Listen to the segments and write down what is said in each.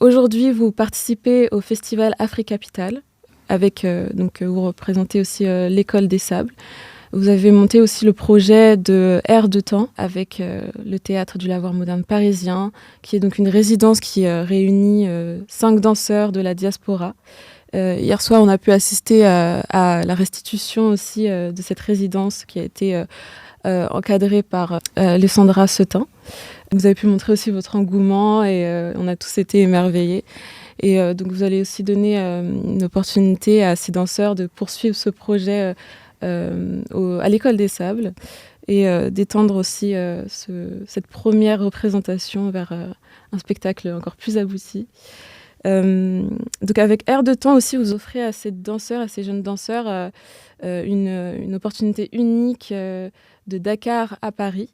Aujourd'hui, vous participez au festival Afri-Capital, avec, vous représentez aussi l'École des Sables. Vous avez monté aussi le projet de Air de Temps avec le Théâtre du Lavoir Moderne Parisien, qui est donc une résidence qui réunit 5 danseurs de la diaspora. Hier soir, on a pu assister à la restitution aussi de cette résidence qui a été encadrée par Alessandra Setin. Vous avez pu montrer aussi votre engouement et on a tous été émerveillés. Et donc vous allez aussi donner une opportunité à ces danseurs de poursuivre ce projet à l'École des Sables et d'étendre aussi cette première représentation vers un spectacle encore plus abouti. Donc avec Air de Temps aussi, vous offrez à ces danseurs, à ces jeunes danseurs, une opportunité unique de Dakar à Paris.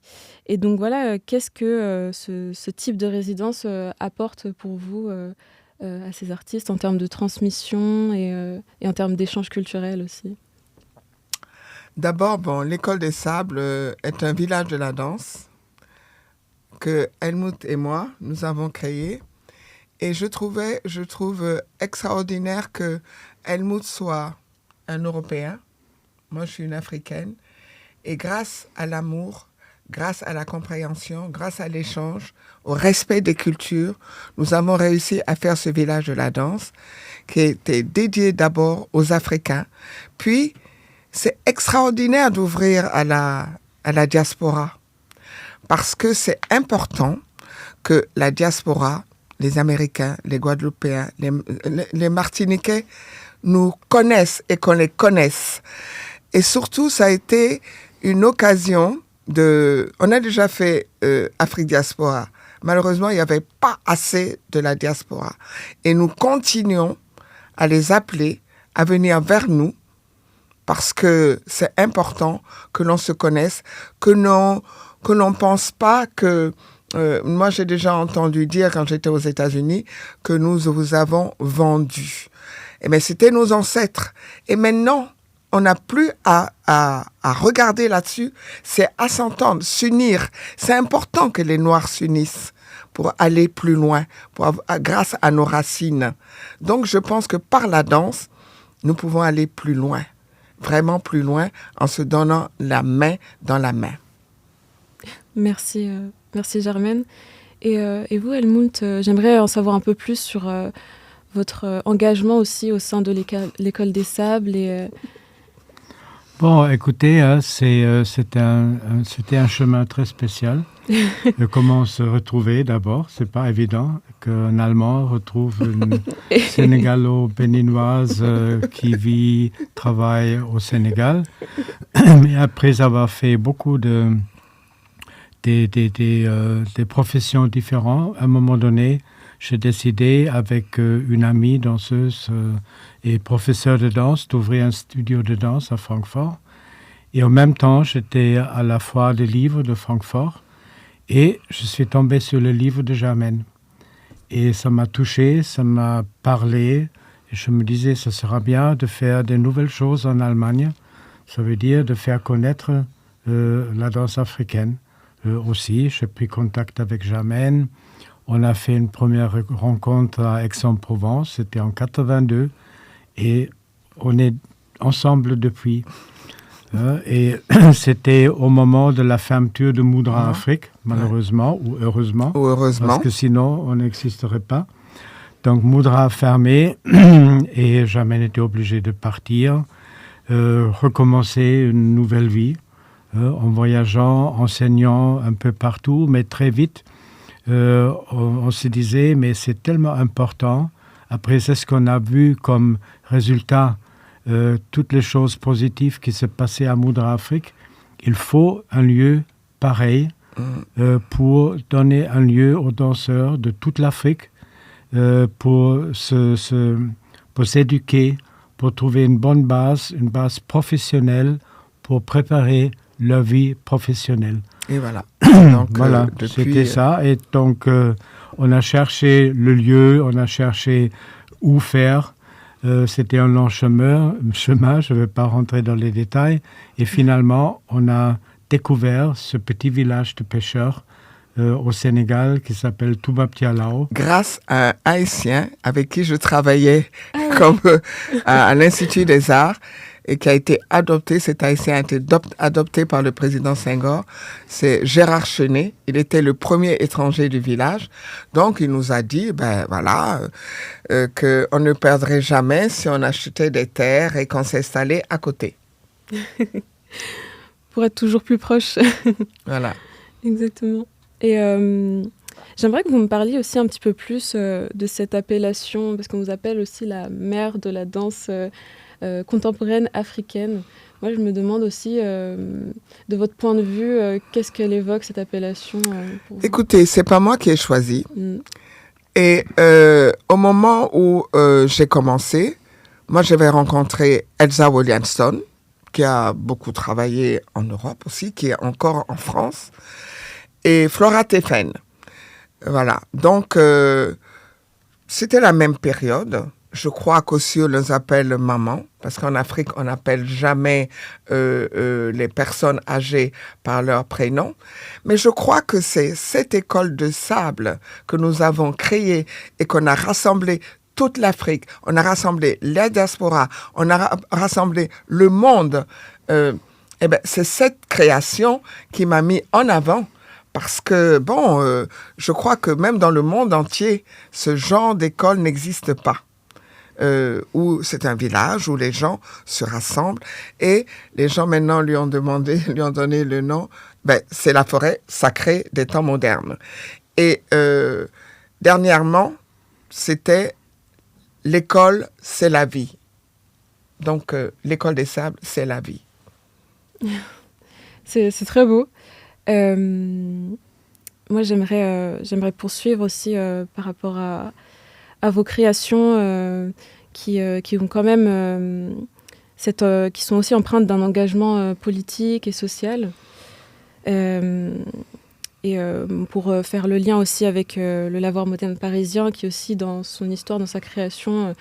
Et donc voilà, qu'est-ce que ce type de résidence apporte pour vous à ces artistes en termes de transmission et en termes d'échanges culturels aussi? D'abord, l'École des Sables est un village de la danse que Helmut et moi, nous avons créé. Et je trouve extraordinaire que Helmut soit un Européen. Moi, je suis une Africaine. Et grâce à l'amour, grâce à la compréhension, grâce à l'échange, au respect des cultures, nous avons réussi à faire ce village de la danse qui était dédié d'abord aux Africains. Puis, c'est extraordinaire d'ouvrir à la diaspora parce que c'est important que la diaspora, les Américains, les Guadeloupéens, les Martiniquais nous connaissent et qu'on les connaisse. Et surtout, ça a été une occasion on a déjà fait Afrique Diaspora. Malheureusement, il n'y avait pas assez de la diaspora. Et nous continuons à les appeler à venir vers nous parce que c'est important que l'on se connaisse, que l'on pense pas que... moi, j'ai déjà entendu dire, quand j'étais aux États-Unis, que nous vous avons vendu. Eh bien, c'était nos ancêtres. Et maintenant, on n'a plus à regarder là-dessus. C'est à s'entendre, s'unir. C'est important que les Noirs s'unissent pour aller plus loin, grâce à nos racines. Donc, je pense que par la danse, nous pouvons aller plus loin. Vraiment plus loin, en se donnant la main dans la main. Merci Germaine. Et vous, Helmut, j'aimerais en savoir un peu plus sur votre engagement aussi au sein de l'École des Sables. Bon, écoutez, c'était un chemin très spécial. Comment se retrouver d'abord. C'est pas évident qu'un Allemand retrouve une Sénégalo-béninoise qui travaille au Sénégal. Mais après avoir fait beaucoup des professions différentes, à un moment donné, j'ai décidé avec une amie danseuse et professeure de danse d'ouvrir un studio de danse à Francfort. Et en même temps, j'étais à la foire des livres de Francfort et je suis tombé sur le livre de Germaine. Et ça m'a touché, ça m'a parlé. Et je me disais, ça sera bien de faire de nouvelles choses en Allemagne. Ça veut dire de faire connaître la danse africaine. Aussi, j'ai pris contact avec Germaine. On a fait une première rencontre à Aix-en-Provence, c'était en 82, et on est ensemble depuis. Et c'était au moment de la fermeture de Moudra Afrique, malheureusement, ou heureusement, parce que sinon on n'existerait pas. Donc Moudra a fermé, et Germaine était obligée de partir, recommencer une nouvelle vie, en voyageant, enseignant un peu partout, mais très vite. On se disait, mais c'est tellement important. Après, c'est ce qu'on a vu comme résultat, toutes les choses positives qui se passaient à Moudra Afrique. Il faut un lieu pareil pour donner un lieu aux danseurs de toute l'Afrique pour s'éduquer, pour trouver une bonne base, une base professionnelle pour préparer leur vie professionnelle. Et voilà. Donc, voilà, c'était ça. Et donc, on a cherché le lieu, on a cherché où faire. C'était un long chemin, je ne vais pas rentrer dans les détails. Et finalement, on a découvert ce petit village de pêcheurs au Sénégal qui s'appelle Toubab Dialao. Grâce à un Haïtien avec qui je travaillais comme à l'Institut des Arts et qui a été adopté, cet Haïtien a été adopté par le président Senghor, c'est Gérard Chenet. Il était le premier étranger du village. Donc, il nous a dit, qu'on ne perdrait jamais si on achetait des terres et qu'on s'installait à côté. Pour être toujours plus proche. Voilà. Exactement. Et j'aimerais que vous me parliez aussi un petit peu plus de cette appellation, parce qu'on vous appelle aussi la mère de la danse contemporaine africaine. Moi, je me demande aussi, de votre point de vue, qu'est-ce qu'elle évoque, cette appellation pour vous? Écoutez, c'est pas moi qui ai choisi. Et au moment où j'ai commencé, moi, j'avais rencontré Elsa Williamson, qui a beaucoup travaillé en Europe aussi, qui est encore en France, et Flora Teffen. Voilà. Donc, c'était la même période. Je crois qu'aussi on les appelle maman, parce qu'en Afrique, on n'appelle jamais les personnes âgées par leur prénom. Mais je crois que c'est cette école de sable que nous avons créée et qu'on a rassemblé toute l'Afrique, on a rassemblé la diaspora, on a rassemblé le monde. C'est cette création qui m'a mis en avant. Parce que, je crois que même dans le monde entier, ce genre d'école n'existe pas. Où c'est un village où les gens se rassemblent et les gens maintenant lui ont donné le nom, c'est la forêt sacrée des temps modernes. Et dernièrement, c'était l'école, c'est la vie. Donc, l'école des sables, c'est la vie. C'est très beau. Moi, j'aimerais poursuivre aussi par rapport à vos créations qui ont quand même qui sont aussi empreintes d'un engagement politique et social. Pour faire le lien aussi avec le lavoir moderne parisien, qui aussi dans son histoire, dans sa création,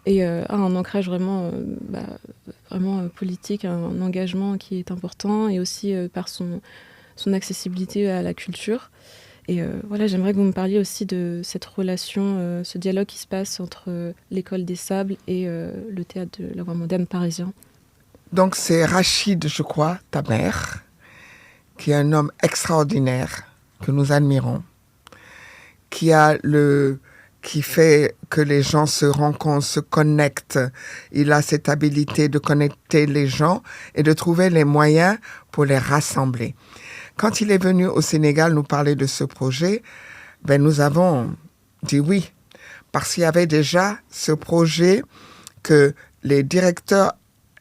a un ancrage vraiment politique, un engagement qui est important, et aussi par son accessibilité à la culture. Et j'aimerais que vous me parliez aussi de cette relation, ce dialogue qui se passe entre l'école des sables et le théâtre de lavoir moderne parisien. Donc c'est Rachid, je crois, ta mère, qui est un homme extraordinaire que nous admirons, qui fait que les gens se rencontrent, se connectent. Il a cette habilité de connecter les gens et de trouver les moyens pour les rassembler. Quand il est venu au Sénégal nous parler de ce projet, nous avons dit oui, parce qu'il y avait déjà ce projet que les directeurs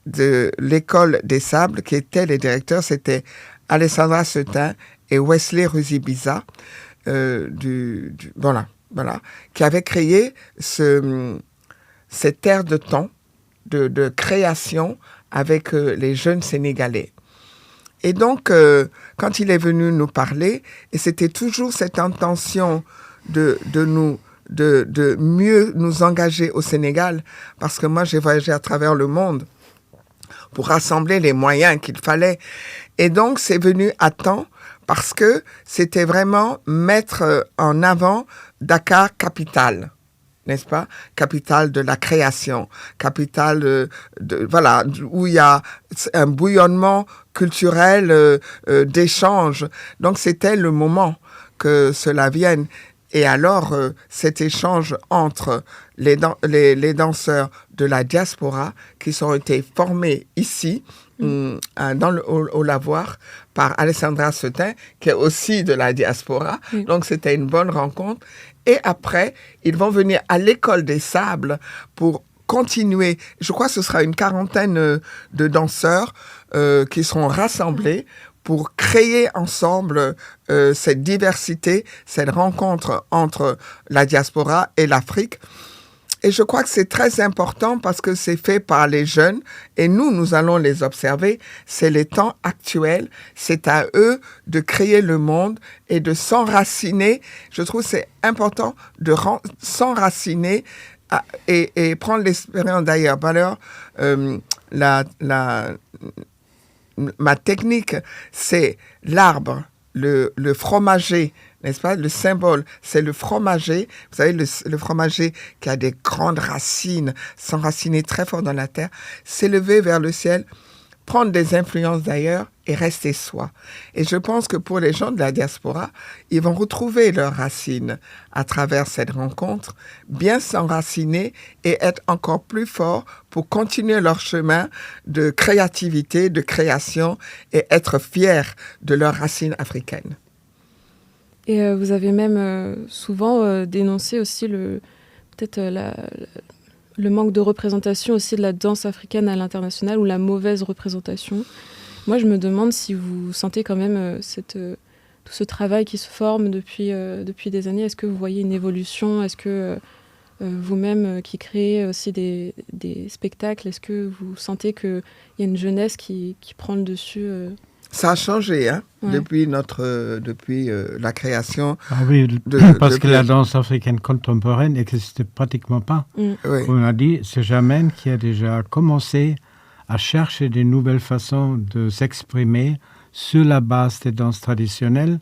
de l'école des sables, qui étaient les directeurs, c'était Alessandra Setin et Wesley Ruzibiza, qui avaient créé cette ère de temps de création avec les jeunes Sénégalais. Et donc, quand il est venu nous parler, et c'était toujours cette intention de mieux nous engager au Sénégal, parce que moi, j'ai voyagé à travers le monde pour rassembler les moyens qu'il fallait. Et donc, c'est venu à temps, parce que c'était vraiment mettre en avant Dakar capitale, n'est-ce pas? Capitale de la création, capitale où il y a un bouillonnement culturel d'échange. Donc c'était le moment que cela vienne. Et alors cet échange entre les danseurs de la diaspora qui ont été formés ici au lavoir par Alessandra Setin, qui est aussi de la diaspora. Donc c'était une bonne rencontre. Et après, ils vont venir à l'école des sables pour continuer. Je crois que ce sera une quarantaine de danseurs qui seront rassemblés pour créer ensemble cette diversité, cette rencontre entre la diaspora et l'Afrique. Et je crois que c'est très important parce que c'est fait par les jeunes et nous allons les observer. C'est les temps actuels. C'est à eux de créer le monde et de s'enraciner. Je trouve que c'est important de s'enraciner et prendre l'expérience d'ailleurs. Alors, ma technique, c'est l'arbre, le fromager n'est-ce pas? Le symbole, c'est le fromager. Vous savez, le fromager qui a des grandes racines, s'enraciner très fort dans la terre, s'élever vers le ciel, prendre des influences d'ailleurs et rester soi. Et je pense que pour les gens de la diaspora, ils vont retrouver leurs racines à travers cette rencontre, bien s'enraciner et être encore plus forts pour continuer leur chemin de créativité, de création et être fiers de leurs racines africaines. Et vous avez même souvent dénoncé aussi le manque de représentation aussi de la danse africaine à l'international ou la mauvaise représentation. Moi, je me demande si vous sentez quand même tout ce travail qui se forme depuis des années. Est-ce que vous voyez une évolution? Est-ce que vous-même qui créez aussi des spectacles, est-ce que vous sentez qu'il y a une jeunesse qui prend le dessus Ça a changé Ouais. depuis la création. Ah oui, parce que la danse africaine contemporaine n'existait pratiquement pas. Oui. Comme on a dit, c'est Germaine qui a déjà commencé à chercher de nouvelles façons de s'exprimer sur la base des danses traditionnelles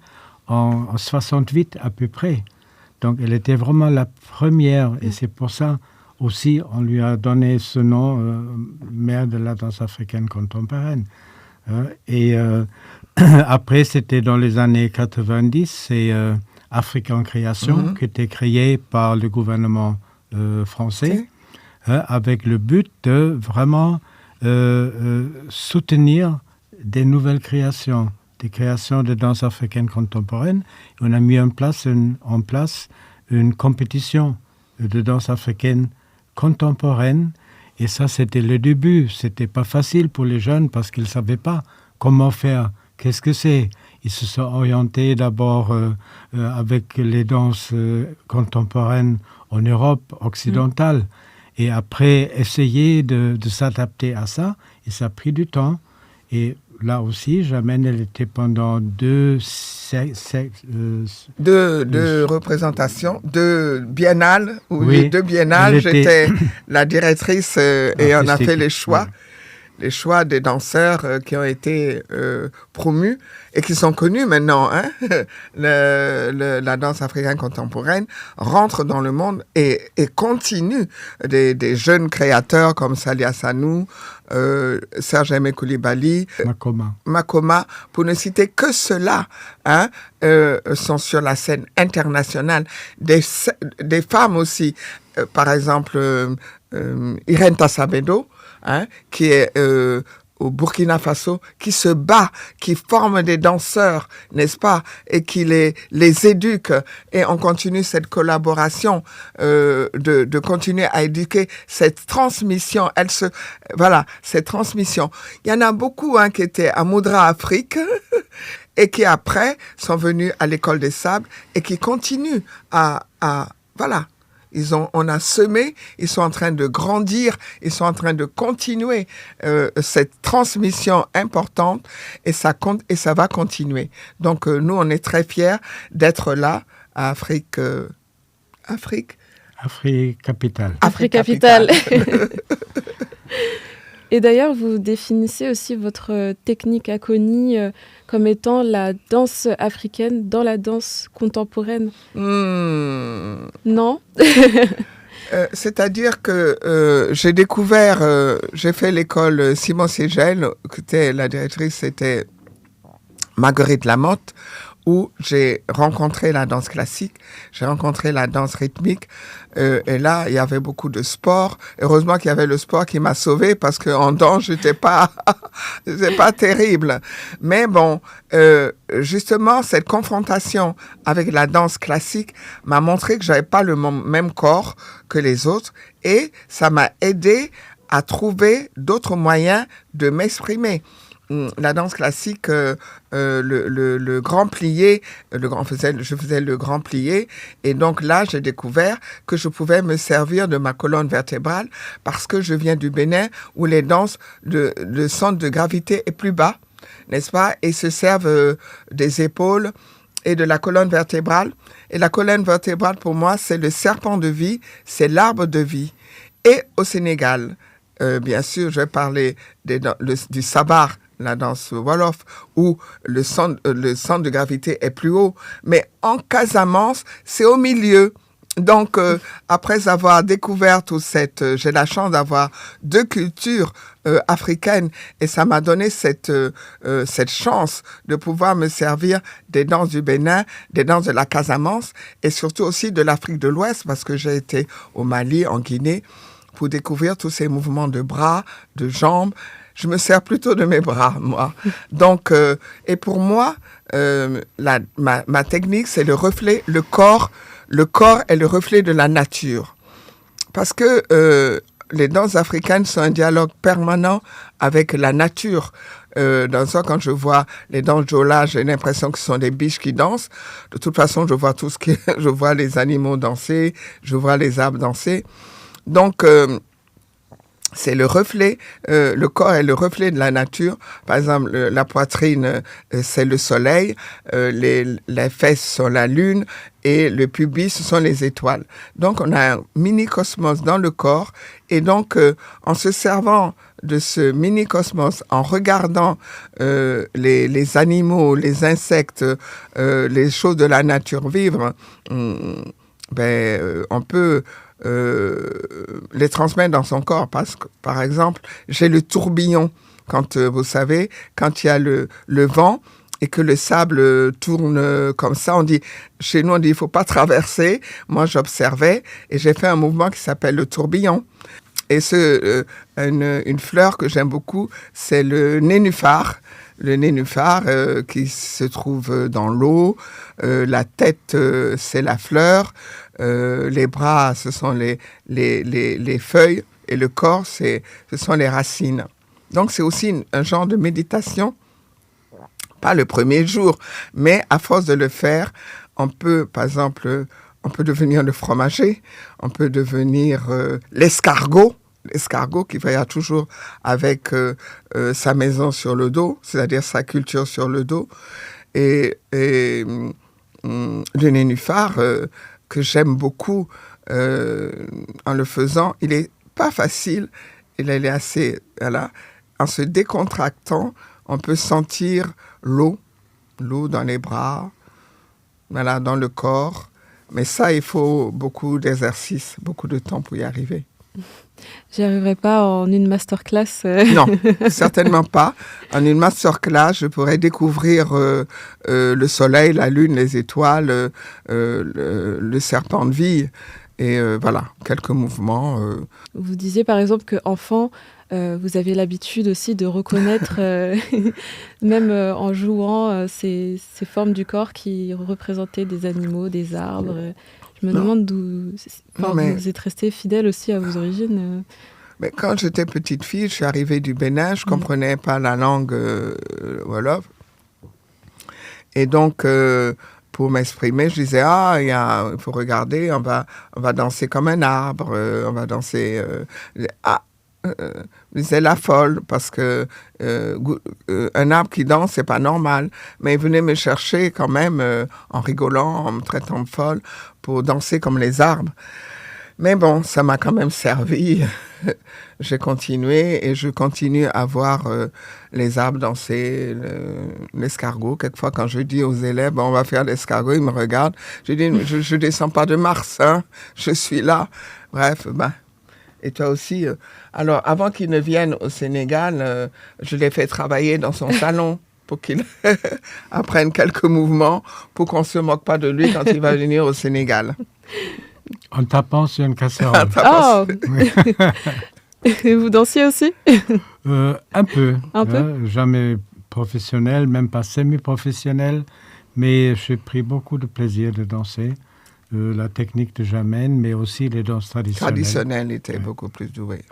en 68 à peu près. Donc elle était vraiment la première et c'est pour ça aussi on lui a donné ce nom, mère de la danse africaine contemporaine. Après, c'était dans les années 90, c'est Afrique en création qui était créé par le gouvernement français avec le but de vraiment soutenir des nouvelles créations, des créations de danse africaine contemporaine. On a mis en place une compétition de danse africaine contemporaine. Et ça, c'était le début. C'était pas facile pour les jeunes parce qu'ils ne savaient pas comment faire. Qu'est-ce que c'est? Ils se sont orientés d'abord avec les danses contemporaines en Europe occidentale. Et après, essayer de s'adapter à ça. Et ça a pris du temps. Et là aussi, Germaine, elle était pendant deux représentations, deux biennales. Oui, deux biennales, j'étais la directrice et on a fait les choix. Oui. Les choix des danseurs qui ont été promus et qui sont connus maintenant. La danse africaine contemporaine rentre dans le monde et continue. Des jeunes créateurs comme Salia Sanou, Serge Aimé Coulibaly, Makoma, pour ne citer que ceux-là, sont sur la scène internationale. Des femmes aussi, par exemple Irène Tassabedo, qui est au Burkina Faso, qui se bat, qui forme des danseurs, n'est-ce pas, et qui les éduque. Et on continue cette collaboration, de continuer à éduquer cette transmission. Cette transmission. Il y en a beaucoup qui étaient à Moudra Afrique et qui après sont venus à l'École des Sables et qui continuent voilà. On a semé, ils sont en train de grandir, ils sont en train de continuer cette transmission importante et ça va continuer. Donc nous, on est très fiers d'être là à Afrique Capitale. Afrique Capitale. Et d'ailleurs, vous définissez aussi votre technique Akoni comme étant la danse africaine dans la danse contemporaine. Non. C'est-à-dire que j'ai découvert, j'ai fait l'école Simon Ségel, la directrice, c'était Marguerite Lamotte, où j'ai rencontré la danse classique, j'ai rencontré la danse rythmique, et là, il y avait beaucoup de sport. Heureusement qu'il y avait le sport qui m'a sauvée, parce qu'en danse, j'étais pas terrible. Mais bon, justement, cette confrontation avec la danse classique m'a montré que j'avais pas le même corps que les autres, et ça m'a aidé à trouver d'autres moyens de m'exprimer. La danse classique, le grand plié, je faisais le grand plié, et donc là j'ai découvert que je pouvais me servir de ma colonne vertébrale parce que je viens du Bénin où les danses, le centre de gravité est plus bas, n'est-ce pas, et se servent des épaules et de la colonne vertébrale. Et la colonne vertébrale pour moi c'est le serpent de vie, c'est l'arbre de vie. Et au Sénégal, bien sûr, je vais parler du sabar la danse Wolof, où le centre de gravité est plus haut. Mais en Casamance, c'est au milieu. Donc, après avoir découvert j'ai la chance d'avoir 2 cultures africaines et ça m'a donné cette chance de pouvoir me servir des danses du Bénin, des danses de la Casamance et surtout aussi de l'Afrique de l'Ouest parce que j'ai été au Mali, en Guinée, pour découvrir tous ces mouvements de bras, de jambes. Je me sers plutôt de mes bras, moi. Donc, et pour moi, ma technique, c'est le reflet, le corps. Le corps est le reflet de la nature. Parce que les danses africaines sont un dialogue permanent avec la nature. Quand je vois les danses Jola, j'ai l'impression que ce sont des biches qui dansent. De toute façon, je vois je vois les animaux danser, je vois les arbres danser. Donc, c'est le reflet, le corps est le reflet de la nature. Par exemple, la poitrine, c'est le soleil, les fesses sont la lune et le pubis, ce sont les étoiles. Donc, on a un mini-cosmos dans le corps et donc, en se servant de ce mini-cosmos, en regardant les animaux, les insectes, les choses de la nature vivre, on peut les transmettre dans son corps. Parce que, par exemple, j'ai le tourbillon. Quand, vous savez, quand il y a le vent et que le sable tourne comme ça, chez nous, on dit, il ne faut pas traverser. Moi, j'observais et j'ai fait un mouvement qui s'appelle le tourbillon. Et une fleur que j'aime beaucoup, c'est le nénuphar. Le nénuphar qui se trouve dans l'eau. La tête, c'est la fleur. Les bras, ce sont les feuilles. Et le corps, ce sont les racines. Donc, c'est aussi un genre de méditation. Pas le premier jour, mais à force de le faire, on peut, par exemple, on peut devenir le fromager, on peut devenir l'escargot. L'escargot qui voyage toujours avec sa maison sur le dos, c'est-à-dire sa culture sur le dos. Et le nénuphar, que j'aime beaucoup en le faisant, il n'est pas facile, il est assez... Voilà, en se décontractant, on peut sentir l'eau dans les bras, voilà, dans le corps. Mais ça, il faut beaucoup d'exercice, beaucoup de temps pour y arriver. J'y arriverai pas en une masterclass. Non, certainement pas. En une masterclass, je pourrais découvrir le soleil, la lune, les étoiles, le serpent de vie. Et voilà, quelques mouvements. Vous disiez par exemple qu'enfant, vous avez l'habitude aussi de reconnaître, même en jouant, ces formes du corps qui représentaient des animaux, des arbres. Je me demande d'où... Vous êtes resté fidèle aussi à vos origines. Mais quand j'étais petite fille, je suis arrivée du Bénin, je ne comprenais pas la langue Wolof. Et donc, pour m'exprimer, je disais, il faut regarder, on va danser comme un arbre, on va danser... je disais la folle, parce que un arbre qui danse, c'est pas normal. Mais il venait me chercher quand même, en rigolant, en me traitant de folle, pour danser comme les arbres. Mais bon, ça m'a quand même servi. J'ai continué et je continue à voir les arbres danser, l'escargot. Quelquefois, quand je dis aux élèves, on va faire l'escargot, ils me regardent. Je dis, je ne descends pas de Mars, hein, je suis là. Bref, et toi aussi. Alors, avant qu'il ne vienne au Sénégal, je l'ai fait travailler dans son salon pour qu'il apprenne quelques mouvements, pour qu'on ne se moque pas de lui quand il va venir au Sénégal. En tapant sur une casserole. Oui. Vous dansiez aussi? Un peu. Un peu? Jamais professionnel, même pas semi-professionnel, mais j'ai pris beaucoup de plaisir de danser. La technique de Germaine, mais aussi les danses traditionnelles. Traditionnelles étaient beaucoup plus douées.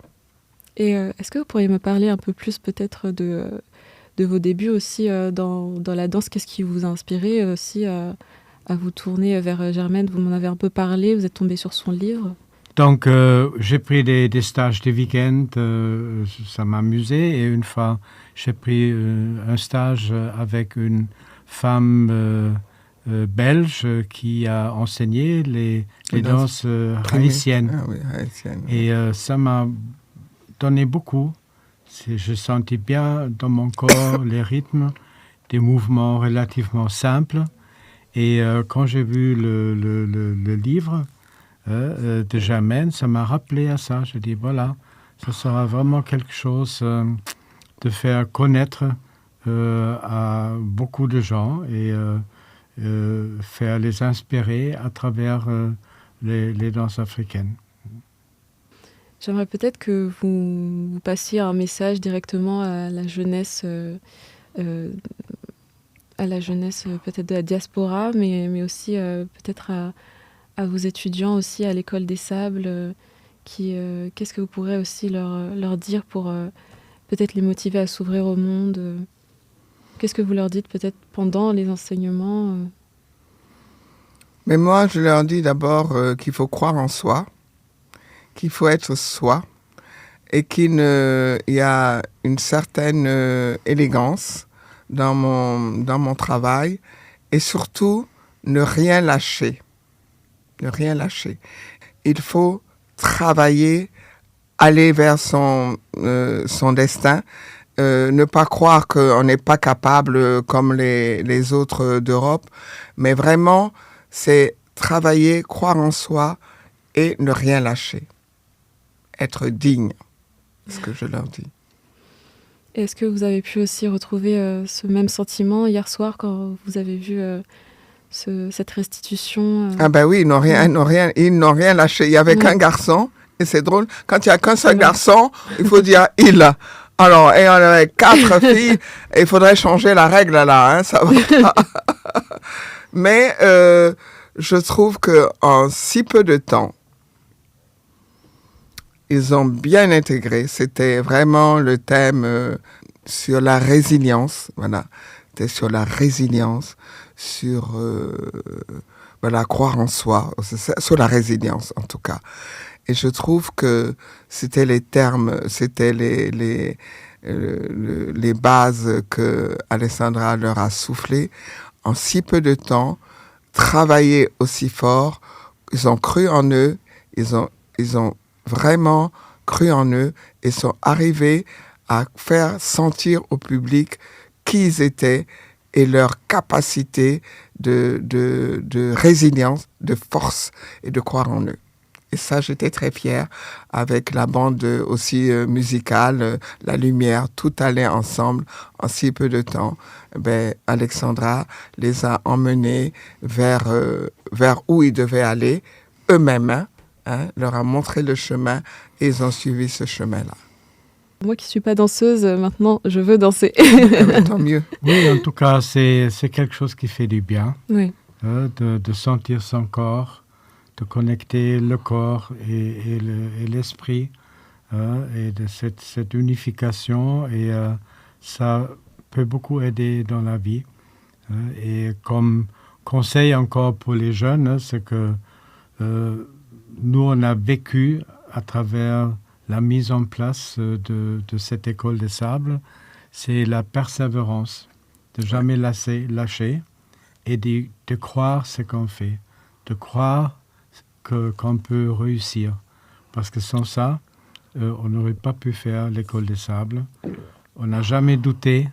Et est-ce que vous pourriez me parler un peu plus peut-être de vos débuts aussi dans la danse? Qu'est-ce qui vous a inspiré aussi à vous tourner vers Germaine? Vous m'en avez un peu parlé, vous êtes tombé sur son livre. Donc, j'ai pris des stages de week-end, ça m'amusait. Et une fois, j'ai pris un stage avec une femme belge qui a enseigné les danses haïtiennes. Ah oui, haïtiennes. Et ça m'a donné beaucoup Je sentis bien dans mon corps les rythmes, des mouvements relativement simples. Et quand j'ai vu le livre de Germaine, ça m'a rappelé à ça. Je dis, voilà, ça sera vraiment quelque chose de faire connaître à beaucoup de gens et faire les inspirer à travers les danses africaines. J'aimerais peut-être que vous passiez un message directement à la jeunesse, peut-être de la diaspora, mais aussi peut-être à vos étudiants aussi à l'École des Sables. Qu'est-ce que vous pourrez aussi leur dire pour peut-être les motiver à s'ouvrir au monde Qu'est-ce que vous leur dites peut-être pendant les enseignements Mais moi, je leur dis d'abord qu'il faut croire en soi, qu'il faut être soi et qu'il y a une certaine élégance dans mon travail et surtout ne rien lâcher. Ne rien lâcher. Il faut travailler, aller vers son destin, ne pas croire qu'on n'est pas capable comme les autres d'Europe, mais vraiment, c'est travailler, croire en soi et ne rien lâcher. Être digne, c'est ce que je leur dis. Est-ce que vous avez pu aussi retrouver ce même sentiment hier soir quand vous avez vu cette restitution Ah ben oui, ils n'ont rien lâché. Il n'y avait qu'un garçon, et c'est drôle, quand il n'y a qu'un seul garçon, il faut dire « il ». Alors, et on avait 4 filles, et il faudrait changer la règle là, hein, ça va. Mais je trouve qu'en si peu de temps, ils ont bien intégré. C'était vraiment le thème sur la résilience. Voilà, c'était sur la résilience, sur croire en soi, sur la résilience en tout cas. Et je trouve que c'était les termes, c'était les bases que Alessandra leur a soufflées en si peu de temps, travaillé aussi fort. Ils ont cru en eux, ils ont vraiment cru en eux et sont arrivés à faire sentir au public qui ils étaient et leur capacité de résilience, de force et de croire en eux. Et ça, j'étais très fière avec la bande aussi musicale, la lumière, tout allait ensemble en si peu de temps. Alexandra les a emmenés vers où ils devaient aller eux-mêmes, leur a montré le chemin et ils ont suivi ce chemin-là. Moi qui ne suis pas danseuse, maintenant, je veux danser. Tant mieux. Oui, en tout cas, c'est quelque chose qui fait du bien, oui. De sentir son corps, de connecter le corps et l'esprit, et de cette unification. Et ça peut beaucoup aider dans la vie. Et comme conseil encore pour les jeunes, c'est que nous, on a vécu à travers la mise en place de cette école des sables, c'est la persévérance, de jamais lâcher et de croire ce qu'on fait, de croire qu'on peut réussir. Parce que sans ça, on n'aurait pas pu faire l'école des sables. On n'a jamais douté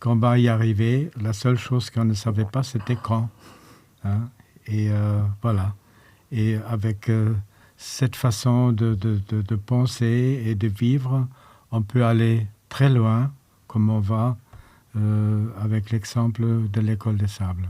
qu'on va y arriver. La seule chose qu'on ne savait pas, c'était quand. Et voilà. Et avec cette façon de penser et de vivre, on peut aller très loin, comme on va avec l'exemple de l'école des sables.